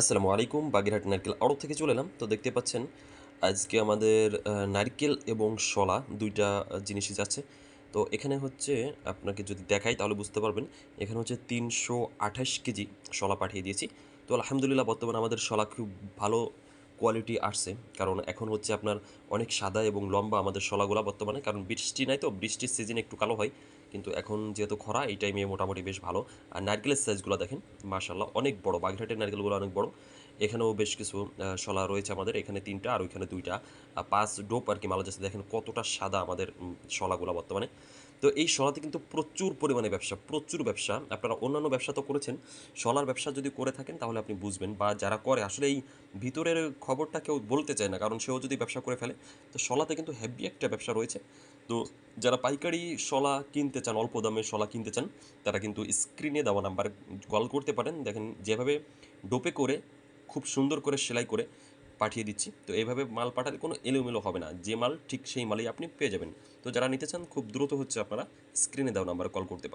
আসসালামু আলাইকুম। বাগেরহাট নারকেল আড়ত থেকে চলে এলাম। তো দেখতে পাচ্ছেন আজকে আমাদের নারকেল এবং শলা ২ টা জিনিসই যাচ্ছে। তো এখানে হচ্ছে আপনাকে যদি দেখাই তাহলে বুঝতে পারবেন। এখানে হচ্ছে ৩২৮ কেজি শলা পাঠিয়ে দিয়েছি। তো আলহামদুলিল্লাহ বর্তমানে আমাদের শলা খুব ভালো কোয়ালিটি আসছে। কারণ এখন হচ্ছে আপনার অনেক সাদা এবং লম্বা আমাদের শলাগুলা বর্তমানে। কারণ বৃষ্টি নাই তো, বৃষ্টির সিজনে একটু কালো হয়। কিন্তু এখন যেহেতু খরা এই টাইমে মোটামুটি বেশ ভালো। আর নারকেলের সাইজগুলো দেখেন মাশাআল্লাহ অনেক বড়। বাগেরহাটের নারকেলগুলো অনেক বড়। এখানেও বেশ কিছু শলা রয়েছে আমাদের। এখানে ৩ টা আর ওইখানে ২ টা। ৫ ডোপ আরকি মালা যাচ্ছে। দেখেন কতটা সাদা আমাদের শলাগুলা বর্তমানে। তো এই শলাতে কিন্তু প্রচুর পরিমাণে ব্যবসা, প্রচুর ব্যবসা। আপনারা অন্যান্য ব্যবসা তো করেছেন। শলার ব্যবসা যদি করে থাকেন তাহলে আপনি বুঝবেন বা যারা করে আসলে এই ভিতরের খবরটা কেউ বলতে চায় না। কারণ সেও যদি ব্যবসা করে ফেলে। তো শলাতে কিন্তু হেভি একটা ব্যবসা রয়েছে। তো যারা পাইকারি শলা কিনতে চান, অল্প দামে শলা কিনতে চান, তারা কিন্তু স্ক্রিনে দেওয়া নাম্বারে কল করতে পারেন। দেখেন যেভাবে ডোপে করে খুব সুন্দর করে সেলাই করে পাঠিয়ে দিচ্ছি। তো এইভাবে মাল পাঠালে কোনো এলোমেলো হবে না। যে মাল ঠিক সেই মালই আপনি পেয়ে যাবেন। তো যারা নিতে চান খুব দ্রুত হচ্ছে আপনারা স্ক্রিনে দেওয়া নাম্বারে কল করতে পারেন।